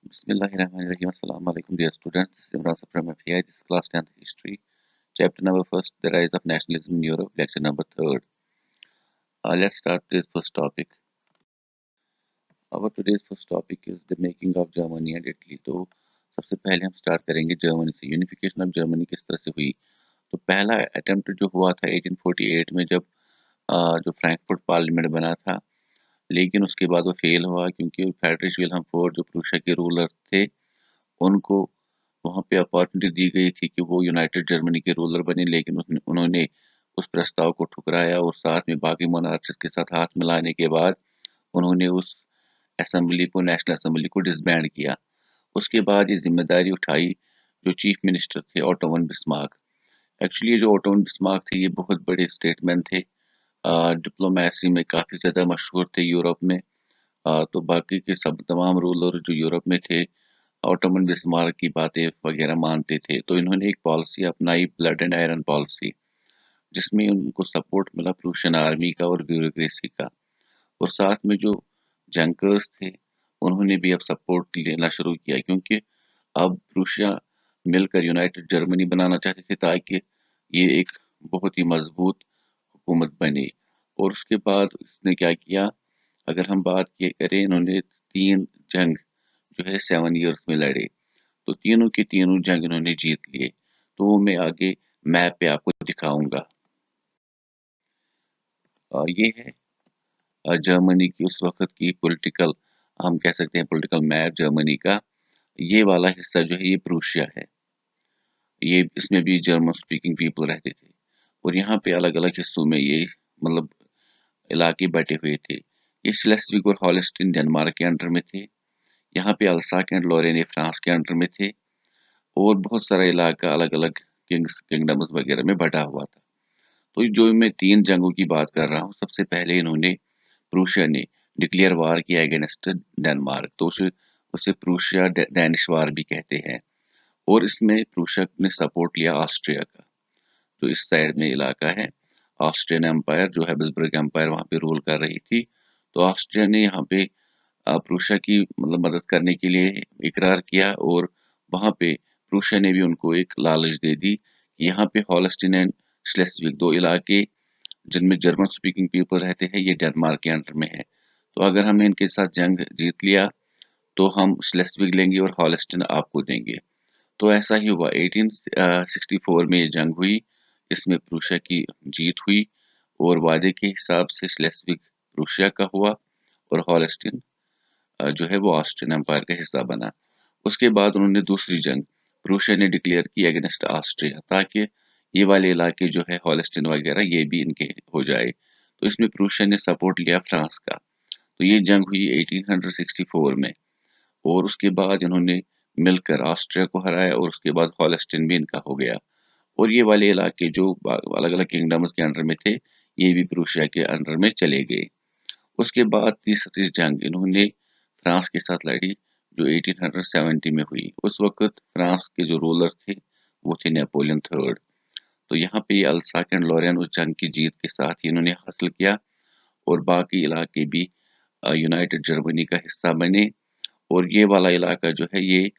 Bismillahirrahmanirrahim. Assalamu alaikum, dear students. This is Imran Safar from FAI. This is class 10th history. Chapter number first, the rise of nationalism in Europe. Lecture number third. Let's start today's first topic. Our today's first topic is the making of Germany and Italy. तो सबसे पहले हम start करेंगे Germany से. Unification of Germany किस तरह से हुई. तो पहला अटेम्प्ट जो हुआ था 1848 में, जब जो फ्रैंकफर्ट पार्लियामेंट बना था, लेकिन उसके बाद वो फेल हुआ क्योंकि फ्रेडरिक विल्हेम फोर्ड जो प्रूशिया के रूलर थे, उनको वहाँ पे अपॉर्चुनिटी दी गई थी कि वो यूनाइटेड जर्मनी के रूलर बने, लेकिन उन्होंने उस प्रस्ताव को ठुकराया और साथ में बाकी मोनार्चिस के साथ हाथ मिलाने के बाद उन्होंने उस असेंबली को, नेशनल असेंबली को डिसबैंड किया. उसके बाद ये जिम्मेदारी उठाई जो चीफ मिनिस्टर थे, ऑटो वन बिस्मार्क. एक्चुअली ये जो ऑटो वन बिस्मार्क थे, ये बहुत बड़े स्टेटमैन थे, डिप्लोमेसी में काफ़ी ज़्यादा मशहूर थे यूरोप में. तो बाकी के सब तमाम रूलर जो यूरोप में थे, ऑटोमन बिस्मार्क की बातें वगैरह मानते थे. तो इन्होंने एक पॉलिसी अपनाई, ब्लड एंड आयरन पॉलिसी, जिसमें उनको सपोर्ट मिला प्रूशियन आर्मी का और ब्यूरोक्रेसी का. और साथ में जो जंकर्स थे, उन्होंने भी अब सपोर्ट लेना शुरू किया, क्योंकि अब प्रूशिया मिलकर यूनाइटेड जर्मनी बनाना चाहते थे ताकि ये एक बहुत ही मजबूत हुकूमत बने. और उसके बाद इसने क्या किया, अगर हम बात ये करें, इन्होंने 3 जंग जो है 7 ईयर्स में लड़े. तो तीनों की तीनों जंग इन्होंने जीत लिए. तो वो मैं आगे मैप पे आपको दिखाऊंगा. ये है जर्मनी की उस वक्त की पॉलिटिकल, हम कह सकते हैं पॉलिटिकल मैप जर्मनी का. ये वाला हिस्सा जो है ये प्रूशिया है. ये इसमें भी जर्मन स्पीकिंग पीपल रहते थे. और यहाँ पे अलग अलग हिस्सों में ये मतलब इलाके बटे हुए थे. ये स्लेस्विग और हॉलस्टीन डेनमार्क के अंडर में थे. यहाँ पे अल्साक एंड लोरेन फ्रांस के अंडर में थे. और बहुत सारा इलाका अलग अलग किंगडम्स वगैरह में बटा हुआ था. तो जो मैं 3 जंगों की बात कर रहा हूँ, सबसे पहले इन्होंने, प्रूशिया ने डिक्लेयर वार किया अगेंस्ट डेनमार्क. तो उसे उसे प्रूशिया डैनिश वार भी कहते हैं. और इसमें प्रूशिया ने सपोर्ट लिया ऑस्ट्रिया का, जो इस साइड में इलाका है. ऑस्ट्रियन एम्पायर, जो हैबिसबर्ग एम्पायर वहाँ पे रूल कर रही थी. तो ऑस्ट्रिया ने यहाँ पे प्रूशिया की मतलब मदद करने के लिए इकरार किया. और वहाँ पे प्रूशिया ने भी उनको एक लालच दे दी कि यहाँ पे हॉलस्टीन एंड श्लेस्विग, 2 इलाके जिनमें जर्मन स्पीकिंग पीपल रहते हैं, ये डेनमार्क के अंडर में है. तो अगर हमने इनके साथ जंग जीत लिया तो हम श्लेस्विग लेंगे और हॉलस्टीन आपको देंगे. तो ऐसा ही हुआ. 1864 में ये जंग हुई, इसमें प्रूशिया की जीत हुई. और वादे के हिसाब से श्लेस्विग प्रूशिया का हुआ और हॉलस्टीन जो है वो ऑस्ट्रियन एम्पायर का हिस्सा बना. उसके बाद उन्होंने दूसरी जंग प्रूशिया ने डिक्लेयर की अगेंस्ट ऑस्ट्रिया, ताकि ये वाले इलाके जो है हॉलस्टीन वगैरह ये भी इनके हो जाए. तो इसमें प्रूशिया ने सपोर्ट लिया फ्रांस का. तो ये जंग हुई 1864 में. और उसके बाद इन्होंने मिलकर ऑस्ट्रिया को हराया और उसके बाद हॉलस्टीन भी इनका हो गया. और ये वाले इलाके जो अलग अलग किंगडम्स के अंडर में थे, ये भी प्रूशिया के अंडर में चले गए. उसके बाद तीसरी जंग इन्होंने फ्रांस के साथ लड़ी, जो 1870 में हुई. उस वक्त फ्रांस के जो रूलर थे वो थे नेपोलियन थर्ड. तो यहाँ पे अल्साक एंड लॉरेन उस जंग की जीत के साथ ही इन्होंने हासिल किया. और बाकी इलाके भी यूनाइटेड जर्मनी का हिस्सा बने. और ये वाला इलाका जो है ये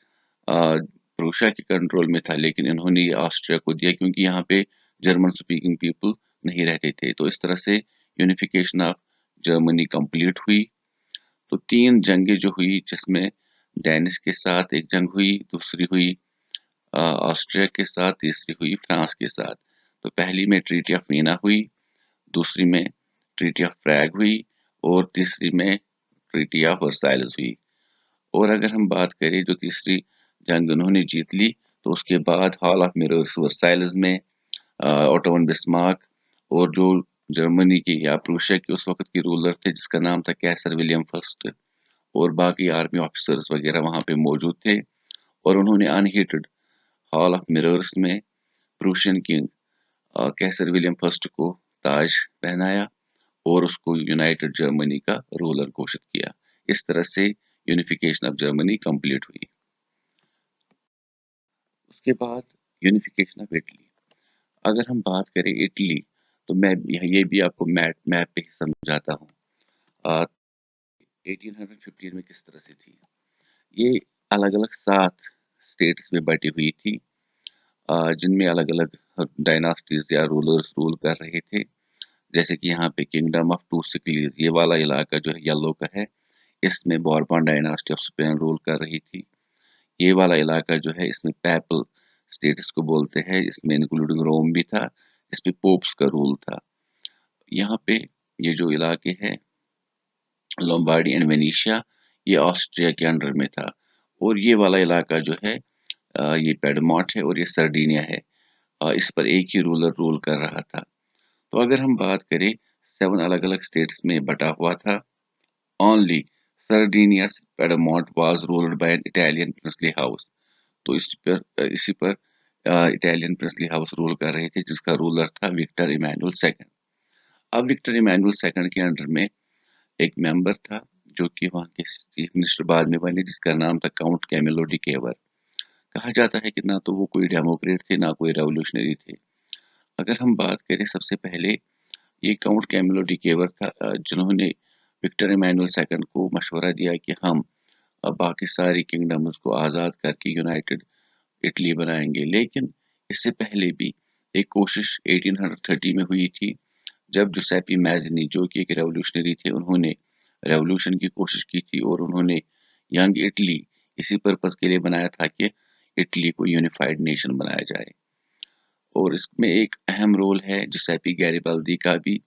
प्रूशिया के कंट्रोल में था, लेकिन इन्होंने ये ऑस्ट्रिया को दिया क्योंकि यहाँ पे जर्मन स्पीकिंग पीपल नहीं रहते थे. तो इस तरह से यूनिफिकेशन ऑफ जर्मनी कंप्लीट हुई. तो 3 जंगें जो हुई, जिसमें डेनिश के साथ एक जंग हुई, दूसरी हुई ऑस्ट्रिया के साथ, तीसरी हुई फ्रांस के साथ. तो पहली में ट्रीटी ऑफ वीना हुई, दूसरी में ट्रीटी ऑफ प्रैग हुई और तीसरी में ट्रीटी ऑफ वर्साइल्स हुई. और अगर हम बात करें जो तीसरी जंग उन्होंने जीत ली, तो उसके बाद हॉल ऑफ मिरर्स वर्साइल्स में ऑटो वन बिस्मार्क और जो जर्मनी की या प्रूशिया के उस वक्त के रूलर थे जिसका नाम था कैसर विलियम फर्स्ट, और बाकी आर्मी ऑफिसर्स वगैरह वहाँ पे मौजूद थे. और उन्होंने अनहीटेड हॉल ऑफ मिरर्स में प्रूशियन किंग कैसर विलियम फर्स्ट को ताज पहनाया और उसको यूनाइटेड जर्मनी का रूलर घोषित किया. इस तरह से यूनिफिकेशन ऑफ जर्मनी कंप्लीट हुई. उसके बाद यूनिफिकेशन ऑफ इटली. अगर हम बात करें इटली, तो मैं ये भी आपको मैप पे समझाता हूँ. 1815 में किस तरह से थी. ये अलग-अलग 7 स्टेट्स में बटी हुई थी, जिनमें अलग-अलग डायनास्टीज़ या रूलर्स रूल कर रहे थे। जैसे कि यहाँ पे किंगडम ऑफ टू सिकलीज़, ये वाला इलाका जो है येलो का है, इसमें Bourbon dynasty of Spain rule कर रही थी। ये वाला इलाका जो है इसमें पैपल स्टेट्स को बोलते हैं, इसमें इंक्लूडिंग रोम भी था, इसमें पोप्स का रूल था। यहाँ पे ये जो इलाके हैं लोम्बार्डी एंड वेनेशिया, ये ऑस्ट्रिया के अंडर में था। और ये वाला इलाका जो है ये पेडमॉन्ट है और ये सर्डिनिया है। इस पर एक ही रूलर रूल कर रहा था। तो अगर हम बात करें 7 अलग-अलग स्टेट्स में बटा हुआ था। Only Sardinia's Piedmont was ruled by an Italian princely house. तो इसी पर इटालियन प्रिंसली हाउस रूल कर रहे थे, जिसका रूलर था विक्टर इमैनुअल सेकंड। अब विक्टर इमैनुअल सेकंड के अंडर में एक मेंबर था जो कि वहाँ के चीफ मिनिस्टर बाद में बने, जिसका नाम था काउंट कैमिलो डी केवर। कहा जाता है कि ना तो वो कोई डेमोक्रेट थे ना कोई रेवोल्यूशनरी थे। अगर हम बात करें सबसे पहले, ये काउंट कैमिलो डी केवर था जिन्होंने विक्टर इमैनुअल सेकंड को मशवरा दिया कि हम बाकी सारी किंगडम्स को आज़ाद करके यूनाइटेड इटली बनाएंगे। लेकिन इससे पहले भी एक कोशिश 1830 में हुई थी, जब जुसेपी मैज़नी जो कि एक रेवोल्यूशनरी थे, उन्होंने रेवोल्यूशन की कोशिश की थी और उन्होंने यंग इटली इसी पर्पस के लिए बनाया था कि इटली को यूनिफाइड नेशन बनाया जाए। और इसमें एक अहम रोल है जुसेपी गैरिबाल्दी का भी,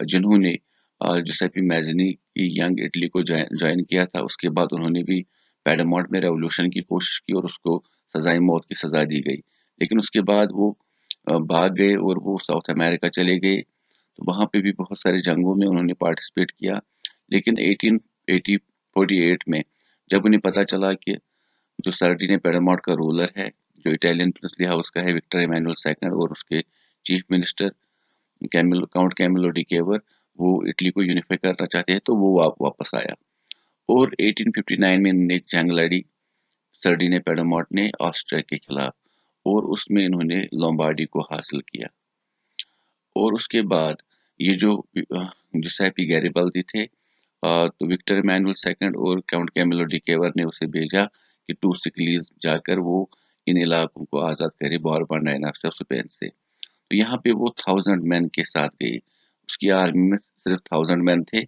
जिन्होंने जुसेपी मैज़नी की यंग इटली को ज्वाइन किया था। उसके बाद उन्होंने भी पेडमॉन्ट में रेवोल्यूशन की कोशिश की और उसको सजाए मौत की सज़ा दी गई। लेकिन उसके बाद वो भाग गए और वो साउथ अमेरिका चले गए। तो वहाँ पे भी बहुत सारे जंगों में उन्होंने पार्टिसिपेट किया। लेकिन 1848 में जब उन्हें पता चला कि जो सर्डिनिया पेडमॉन्ट का रूलर है, जो इटालियन प्रिंसली हाउस का है विक्टर इमैनुअल सेकंड, और उसके chief minister count Camillo de Cavour, वो इटली को यूनिफाई करना चाहते हैं, तो वो वापस आया। और 1859 में इन्होंने एक जंग लड़ी सर्डिनिया पेडमॉन्ट ने ऑस्ट्रिया के खिलाफ, और उसमें इन्होंने लोम्बार्डी को हासिल किया। और उसके बाद ये जो जुसेपी गैरिबाल्दी थे, तो विक्टर इमैनुअल सेकंड और काउंट कैमिलो डी केवर ने उसे भेजा कि टू सिकलीज जाकर वो इन इलाकों को आज़ाद करे बोरबन डायनास्टी ऑफ स्पेन से। तो यहाँ पे वो 1000 मैन के साथ गए। उसकी आर्मी में सिर्फ 1000 मैन थे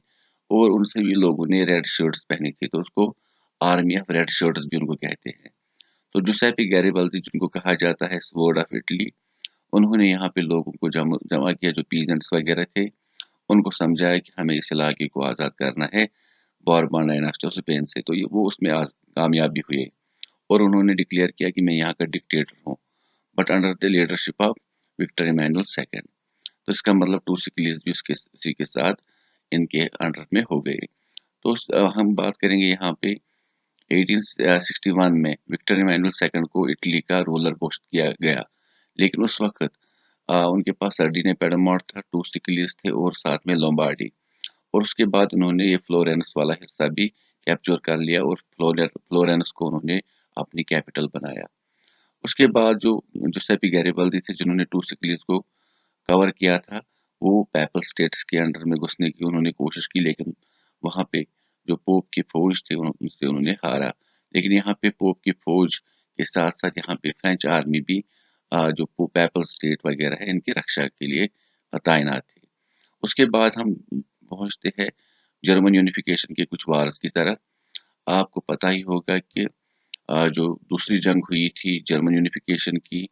और उन सभी लोगों ने रेड शर्ट्स पहनी थी, तो उसको आर्मी ऑफ रेड शर्ट्स भी उनको कहते हैं। तो जुसेपी गैरिबाल्दी, जिनको कहा जाता है स्वॉर्ड ऑफ इटली, उन्होंने यहाँ पे लोगों को जमा किया, जो पीजेंट्स वगैरह थे, उनको समझाया कि हमें इस इलाके को आज़ाद करना है बोरबन डायनास्टी ऑफ स्पेन से। तो ये वो उसमें कामयाब भी हुए और उन्होंने डिक्लेयर किया कि मैं यहाँ का डिक्टेटर हूँ, but under the leadership of Victor Emmanuel second. तो इसका मतलब टू सिकलीज भी उसके उसी के साथ इनके अंडर में हो गए। तो हम बात करेंगे यहाँ पे 1861 में विक्टर इमैनुअल सेकंड को इटली का रूलर घोषित किया गया। लेकिन उस वक्त उनके पास सर्डिनिया पेडमॉन्ट था, टू सिकलीज थे और साथ में लोम्बार्डी। और उसके बाद उन्होंने ये फ्लोरेंस वाला हिस्सा भी कैप्चर कर लिया और फ्लोरेंस को उन्होंने अपनी कैपिटल बनाया। उसके बाद जो जुसेपी गैरिबाल्दी थे, जिन्होंने टू सिकलीज को कवर किया था, वो पैपल स्टेट्स के अंडर में घुसने की उन्होंने कोशिश की, लेकिन वहाँ पे जो पोप की फौज थी उनसे उन्होंने हारा। लेकिन यहाँ पे पोप की फौज के साथ साथ यहाँ पे फ्रेंच आर्मी भी जो पैपल स्टेट वगैरह है इनकी रक्षा के लिए तैनात थी। उसके बाद हम पहुंचते हैं जर्मन यूनिफिकेशन के कुछ वार्स की तरफ। आपको पता ही होगा कि जो दूसरी जंग हुई थी जर्मन यूनिफिकेशन की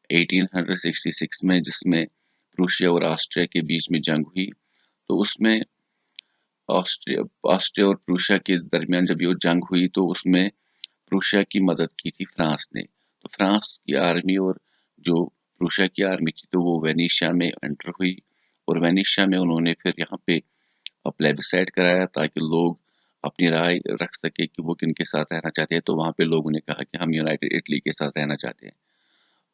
1866 में, जिसमें प्रूशिया और ऑस्ट्रिया के बीच में जंग हुई, तो उसमें ऑस्ट्रिया ऑस्ट्रिया और प्रूशिया के दरमियान जब ये जंग हुई, तो उसमें प्रूशिया की मदद की थी फ्रांस ने। तो फ्रांस की आर्मी और जो प्रूशिया की आर्मी थी, तो वो वेनिशिया में एंटर हुई और वेनिशिया में उन्होंने फिर यहाँ पे प्लेबिसाइड कराया ताकि लोग अपनी राय रख सके कि वो किनके साथ रहना चाहते हैं। तो वहाँ पे लोगों ने कहा कि हम यूनाइटेड इटली के साथ रहना चाहते हैं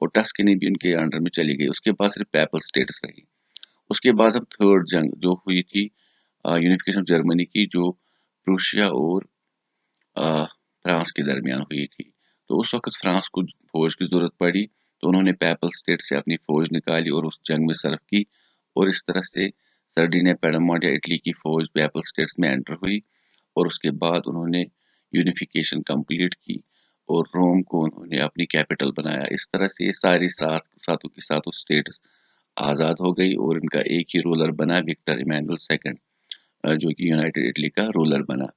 और टस्कनी भी उनके अंडर में चली गई। उसके बाद सिर्फ पैपल स्टेट्स रही। उसके बाद हम थर्ड जंग जो हुई थी यूनिफिकेशन जर्मनी की, जो प्रूशिया और फ्रांस के दरमियान हुई थी। तो उस वक्त फ्रांस को फौज की जरूरत पड़ी, तो उन्होंने पैपल स्टेट से अपनी फौज निकाली और उस जंग में सर्व की, और इस तरह से सर्डिनिया पेडमॉन्ट या इटली की फौज पैपल स्टेट्स में एंटर हुई। और उसके बाद उन्होंने यूनिफिकेशन कंप्लीट की और रोम को उन्होंने अपनी कैपिटल बनाया। इस तरह से ये सारी सातों की सातों स्टेट्स आज़ाद हो गई और इनका एक ही रूलर बना, विक्टर इमैनुअल सेकंड, जो कि यूनाइटेड इटली का रूलर बना।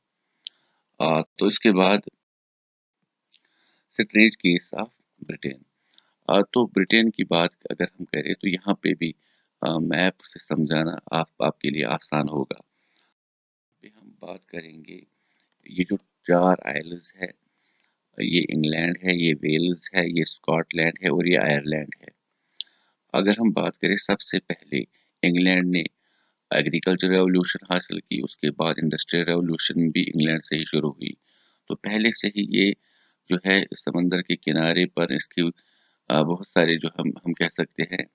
तो इसके बाद स्ट्रेंज केस ऑफ ब्रिटेन। तो ब्रिटेन की बात अगर हम करें तो यहाँ पे भी मैप से समझाना आपके लिए आसान होगा। पे हम बात करेंगे, ये जो 4 आइलैंड्स है, ये इंग्लैंड है, ये वेल्स है, ये स्कॉटलैंड है और ये आयरलैंड है। अगर हम बात करें सबसे पहले इंग्लैंड ने एग्रीकल्चर रेवोल्यूशन हासिल की, उसके बाद इंडस्ट्रियल रेवोल्यूशन भी इंग्लैंड से ही शुरू हुई। तो पहले से ही ये जो है समंदर के किनारे पर इसकी बहुत सारे जो हम कह सकते हैं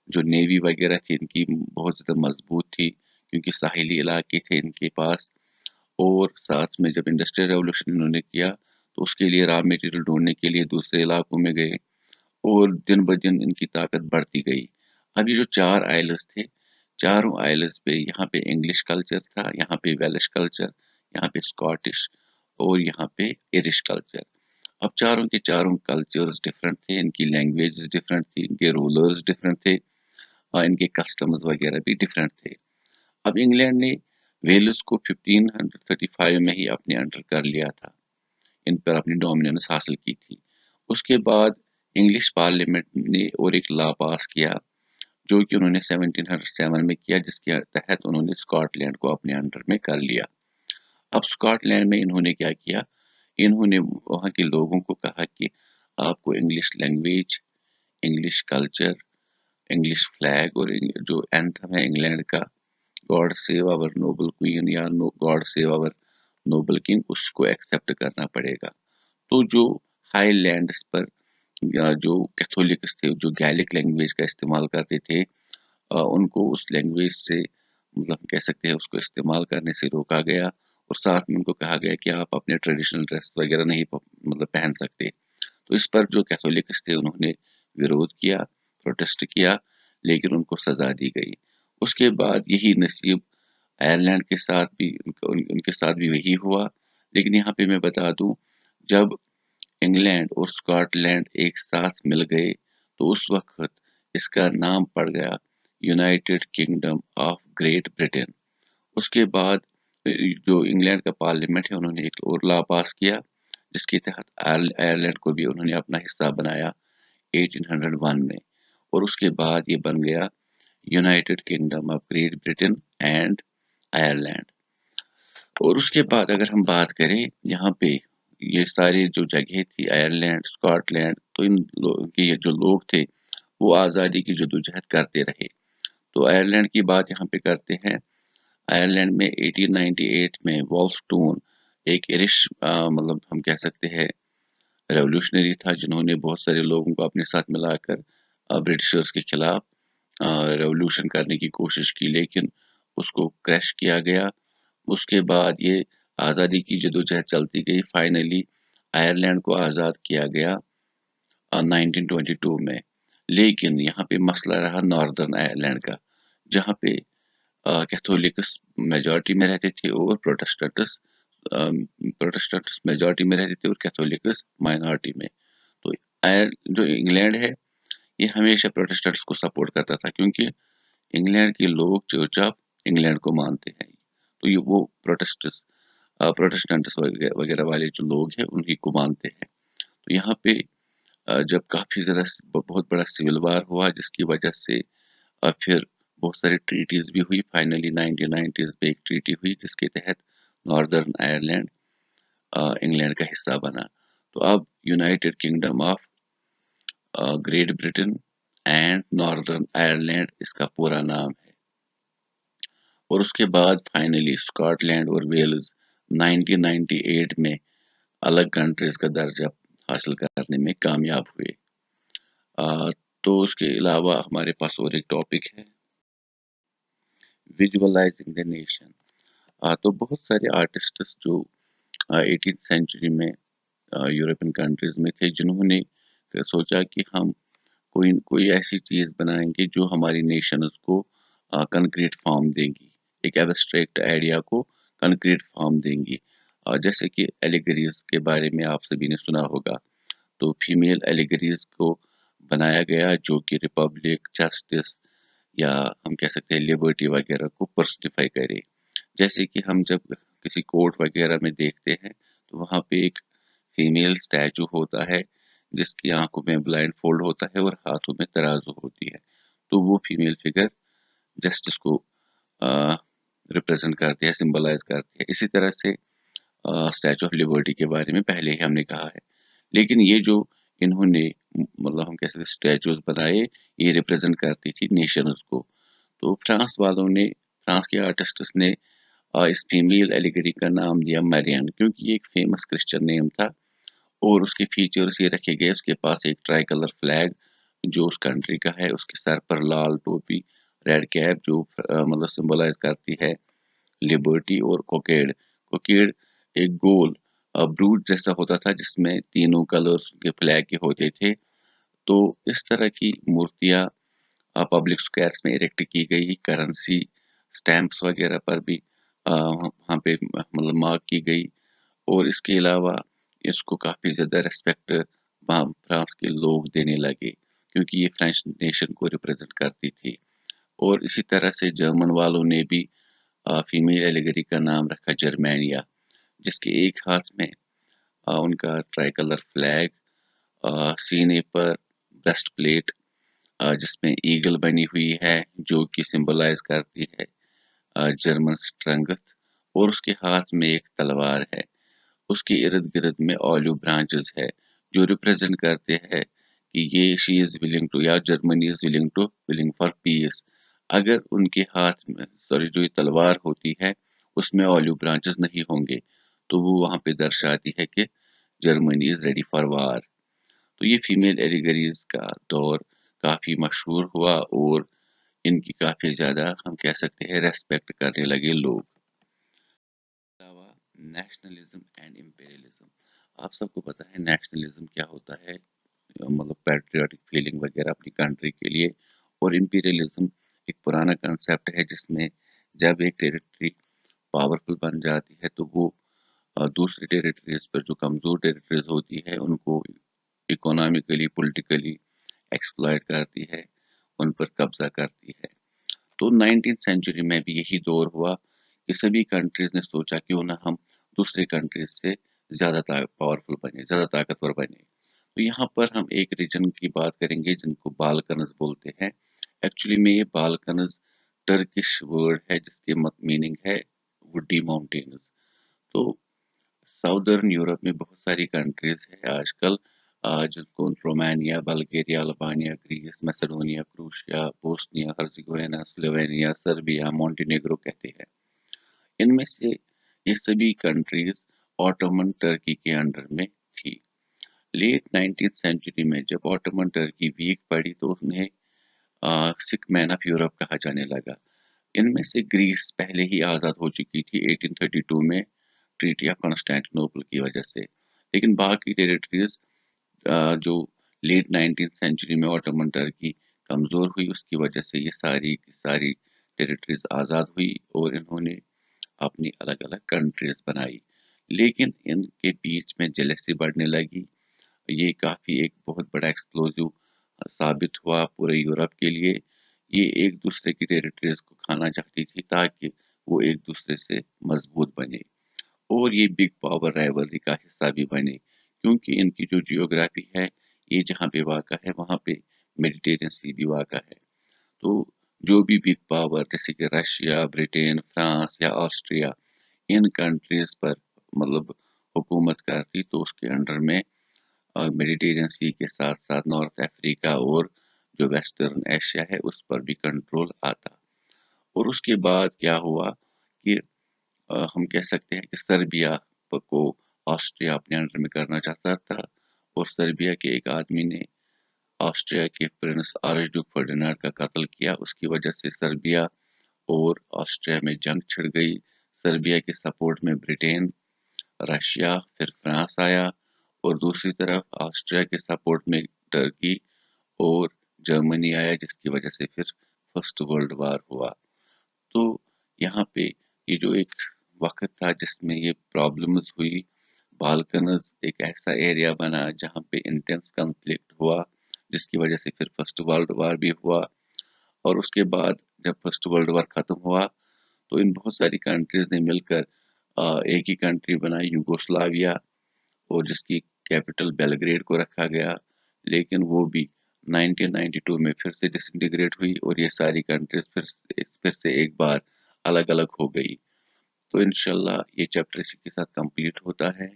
जो नेवी वगैरह थी इनकी बहुत ज़्यादा मजबूत थी, क्योंकि साहिली इलाके थे इनके पास। और साथ में जब इंडस्ट्रियल रेवोल्यूशन इन्होंने किया तो उसके लिए रॉ मटेरियल ढूंढने के लिए दूसरे इलाकों में गए और दिन ब दिन इनकी ताकत बढ़ती गई। अब ये जो 4 आइलैंड्स थे, चारों आइलैंड्स पे यहाँ पे इंग्लिश कल्चर था, यहाँ पे वेल्श कल्चर, यहाँ पे स्कॉटिश और यहाँ पे आयरिश कल्चर। अब चारों के चारों कल्चर्स डिफरेंट थे, इनकी लैंग्वेजेस डिफरेंट थी, इनके रूलर्स डिफरेंट थे और इनके कस्टम्स वगैरह भी डिफरेंट थे। अब इंग्लैंड ने वेल्स को 1535 में ही अपने अंडर कर लिया था, इन पर अपनी डोमिनेंस हासिल की थी। उसके बाद इंग्लिश पार्लियामेंट ने और एक लॉ पास किया जो कि उन्होंने 1707 में किया, जिसके तहत उन्होंने स्कॉटलैंड को अपने अंडर में कर लिया। अब स्कॉटलैंड में इन्होंने क्या किया, इन्होंने वहाँ के लोगों को कहा कि आपको English language, English culture, English flag और जो एंथम है इंग्लैंड का, God save our noble queen या God save our noble king, उसको एक्सेप्ट करना पड़ेगा। तो जो हाईलैंड्स पर जो कैथोलिक्स थे, जो गैलिक लैंग्वेज का इस्तेमाल करते थे, उनको उस लैंग्वेज से मतलब कह सकते हैं उसको इस्तेमाल करने से रोका गया और साथ में उनको कहा गया कि आप अपने ट्रेडिशनल ड्रेस वगैरह नहीं मतलब पहन सकते। तो इस पर जो कैथोलिक्स थे उन्होंने विरोध किया, प्रोटेस्ट किया, लेकिन उनको सजा दी गई। उसके बाद यही नसीब आयरलैंड के साथ भी उनके साथ भी वही हुआ। लेकिन यहाँ पे मैं बता दूं, जब इंग्लैंड और स्कॉटलैंड एक साथ मिल गए तो उस वक्त इसका नाम पड़ गया United kingdom of great Britain. उसके बाद जो इंग्लैंड का पार्लियामेंट है उन्होंने एक और लॉ पास किया जिसके तहत आयरलैंड को भी उन्होंने अपना हिस्सा बनाया 1801 में, और उसके बाद ये बन गया United kingdom of great Britain and Ireland. और उसके बाद अगर हम बात करें यहाँ पे ये सारी जो जगह थी आयरलैंड, स्कॉटलैंड, तो इन लोगों के ये जो लोग थे वो आज़ादी की जदोजहद करते रहे। तो आयरलैंड की बात यहाँ पे करते हैं। आयरलैंड में 1898 में वॉल्फस्टोन एक आयरिश मतलब हम कह सकते हैं रेवोल्यूशनरी था, जिन्होंने बहुत सारे लोगों को अपने साथ मिलाकर ब्रिटिशर्स के खिलाफ रेवोल्यूशन करने की कोशिश की, लेकिन उसको क्रैश किया गया। उसके बाद ये आज़ादी की जदोजहद चलती गई। फाइनली आयरलैंड को आज़ाद किया गया 1922 में। लेकिन यहाँ पे मसला रहा नॉर्दर्न आयरलैंड का, जहाँ पे कैथोलिक्स मेजॉरिटी में रहते थे और प्रोटेस्टेंट्स मेजॉरिटी में रहते थे और कैथोलिक्स माइनॉरिटी में। तो आयर जो इंग्लैंड है ये हमेशा प्रोटेस्टेंट्स को सपोर्ट करता था, क्योंकि इंग्लैंड के लोग चुपचाप इंग्लैंड को मानते हैं। तो ये वो प्रोटेस्टेंट्स वगैरह वाले जो लोग हैं उन्हीं को मानते हैं। तो यहाँ पे जब काफ़ी ज़्यादा बहुत बड़ा सिविल वार हुआ, जिसकी वजह से फिर बहुत सारी ट्रीटीज भी हुई। फाइनली 1990s में एक ट्रीटी हुई जिसके तहत नॉर्दर्न आयरलैंड इंग्लैंड का हिस्सा बना। तो अब United kingdom of great Britain and northern Ireland इसका पूरा नाम है। और उसके बाद फाइनली स्कॉटलैंड और वेल्स 1998 में अलग कंट्रीज का दर्जा हासिल करने में कामयाब हुए। तो उसके अलावा हमारे पास और एक टॉपिक है, विजुअलाइजिंग द नेशन। तो बहुत सारे आर्टिस्ट्स जो 18th सेंचुरी में यूरोपियन कंट्रीज में थे, जिन्होंने सोचा कि हम कोई कोई ऐसी चीज़ बनाएंगे जो हमारी नेशन को कंक्रीट फॉर्म देंगी, एक एब्स्ट्रैक्ट आइडिया को कंक्रीट फॉर्म देंगी। जैसे कि एलिगरीज के बारे में आप सभी ने सुना होगा। तो फीमेल एलिगरीज को बनाया गया जो कि रिपब्लिक, जस्टिस या हम कह सकते हैं लिबर्टी वगैरह को पर्सनिफाई करे। जैसे कि हम जब किसी कोर्ट वगैरह में देखते हैं तो वहाँ पे एक फीमेल स्टैचू होता है जिसकी आंखों में ब्लाइंड फोल्ड होता है और हाथों में तराजू होती है। तो वो फीमेल फिगर जस्टिस को रिप्रेजेंट करती है, सिंबलाइज करती है। इसी तरह से स्टैचू ऑफ लिबर्टी के बारे में पहले ही हमने कहा है। लेकिन ये जो इन्होंने मतलब हम कैसे स्टैचूज बनाए, ये रिप्रेजेंट करती थी नेशंस को। तो फ्रांस वालों ने, फ्रांस के आर्टिस्ट्स ने इस फीमेल एलिगरी का नाम दिया मैरियन, क्योंकि ये एक फेमस क्रिश्चियन नेम था। और उसके फीचर्स ये रखे गए, उसके पास एक ट्राई कलर फ्लैग जो उस कंट्री का है, उसके सर पर लाल टोपी, रेड कैप जो मतलब सिंबलाइज करती है लिबर्टी, और कोकेड। कोकेड एक गोल ब्रूट जैसा होता था जिसमें तीनों कलर्स के फ्लैग के होते थे। तो इस तरह की मूर्तियां पब्लिक स्क्वायर्स में इरेक्ट की गई, करेंसी स्टैंप्स वगैरह पर भी वहाँ पे मतलब मार्क की गई। और इसके अलावा इसको काफ़ी ज़्यादा रिस्पेक्ट वहाँ फ्रांस के लोग देने लगे, क्योंकि ये फ्रेंच नेशन को रिप्रेजेंट करती थी। और इसी तरह से जर्मन वालों ने भी फीमेल एलिगरी का नाम रखा जर्मेनिया, जिसके एक हाथ में उनका ट्राई कलर फ्लैग, सीने पर ब्रेस्ट प्लेट जिसमें ईगल बनी हुई है जो कि सिंबलाइज करती है जर्मन स्ट्रेंथ, और उसके हाथ में एक तलवार है। उसके इर्द गिर्द में ऑलिव ब्रांचेस है जो रिप्रेजेंट करते हैं कि ये शी इज विलिंग टू, या Germany is willing for piece. अगर उनके हाथ में, सॉरी, जो ये तलवार होती है उसमें ऑलिव ब्रांचेस नहीं होंगे तो वो वहां पे दर्शाती है कि जर्मनी इज रेडी फॉर वार। तो ये फीमेल एलिगरीज का दौर काफी मशहूर हुआ और इनकी काफी ज्यादा हम कह सकते हैं रेस्पेक्ट करने लगे लोग। अलावा नेशनलिज्म एंड इंपीरियलिज्म, आप सबको पता है नेशनलिज्म क्या होता है, मतलब पैट्रियोटिक फीलिंग वगैरह अपनी कंट्री के लिए। और इंपीरियलिज्म एक पुराना कंसेप्ट है जिसमें जब एक टेरिटरी पावरफुल बन जाती है तो वो दूसरी टेरिटरीज पर, जो कमजोर टेरिटरीज होती है, उनको इकोनॉमिकली, पॉलिटिकली एक्सप्लॉइट करती है, उन पर कब्जा करती है। तो 19th सेंचुरी में भी यही दौर हुआ कि सभी कंट्रीज ने सोचा क्यों ना हम दूसरे कंट्रीज से ज्यादा पावरफुल बने, ज्यादा ताकतवर बने। तो यहाँ पर हम एक रीजन की बात करेंगे जिनको बालकन्स बोलते हैं। एक्चुअली में ये बालकन्स टर्किश वर्ड है जिसकी मीनिंग है वुडी माउंटेन्स। तो साउदर्न यूरोप में बहुत सारी कंट्रीज है आजकल, जिनको Romania, Bulgaria, Albania, Greece, Macedonia, Croatia, Bosnia Herzegovina, Slovenia, Serbia, Montenegro कहते हैं। इनमें से ये सभी कंट्रीज ऑटोमन टर्की के अंडर में थी। लेट 19th सेंचुरी में जब ऑटोमन टर्की वीक पड़ी तो उन्हें सिक मैन ऑफ यूरोप कहा जाने लगा। इनमें से ग्रीस पहले ही आज़ाद हो चुकी थी 1832 में ट्रीटी ऑफ कॉन्स्टेंटिनोपल की वजह से। लेकिन बाकी टेरिटरीज जो लेट 19th सेंचुरी में ऑटोमन टर्की कमज़ोर हुई उसकी वजह से ये सारी की सारी टेरिटरीज आज़ाद हुई और इन्होंने अपनी अलग अलग कंट्रीज बनाई। लेकिन इनके बीच में जेलसी बढ़ने लगी। ये काफ़ी एक बहुत बड़ा एक्सप्लोजिव साबित हुआ पूरे यूरोप के लिए। ये एक दूसरे की टेरिटरीज को खाना चाहती थी ताकि वो एक दूसरे से मजबूत बने और ये बिग पावर राइवलरी का हिस्सा भी बने, क्योंकि इनकी जो जियोग्राफी है, ये जहाँ पे वाक़ा है वहाँ पे मेडिटेरियन सी भी वाक़ा है। तो जो भी बिग पावर जैसे कि रशिया, ब्रिटेन, फ्रांस या ऑस्ट्रिया इन कंट्रीज पर मतलब हुकूमत करती तो उसके अंडर में मेडिटेरियन सी के साथ साथ नॉर्थ अफ्रीका और जो वेस्टर्न एशिया है उस पर भी कंट्रोल आता। और उसके बाद क्या हुआ कि हम कह सकते हैं कि सर्बिया को ऑस्ट्रिया अपने अंडर में करना चाहता था और सर्बिया के एक आदमी ने ऑस्ट्रिया के प्रिंस आर्चड्यूक फर्डिनांड का कत्ल किया। उसकी वजह से सर्बिया और ऑस्ट्रिया में जंग छिड़ गई। सर्बिया के सपोर्ट में ब्रिटेन, रशिया, फिर फ्रांस आया और दूसरी तरफ ऑस्ट्रिया के सपोर्ट में टर्की और जर्मनी आया, जिसकी वजह से फिर फर्स्ट वर्ल्ड वार हुआ। तो यहाँ पे ये जो एक वक़्त था जिसमें ये प्रॉब्लम्स हुई। बाल्कन्स एक ऐसा एरिया बना जहाँ पे इंटेंस कॉन्फ्लिक्ट हुआ, जिसकी वजह से फिर फर्स्ट वर्ल्ड वॉर भी हुआ। और उसके बाद जब फर्स्ट वर्ल्ड वॉर ख़त्म हुआ तो इन बहुत सारी कंट्रीज़ ने मिलकर एक ही कंट्री बनाई, यूगोस्लाविया, और जिसकी कैपिटल बेलग्रेड को रखा गया। लेकिन वो भी 1992 में फिर से डिसइंटीग्रेट हुई और ये सारी कंट्रीज़ फिर से एक बार अलग-अलग हो गई। तो इंशाल्लाह ये चैप्टर इसी के साथ कंप्लीट होता है।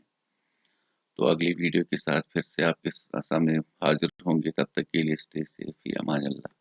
तो अगली वीडियो के साथ फिर से आपके सामने हाज़िर होंगे, तब तक के लिए स्टे सेफ, फ़ी अमान अल्लाह।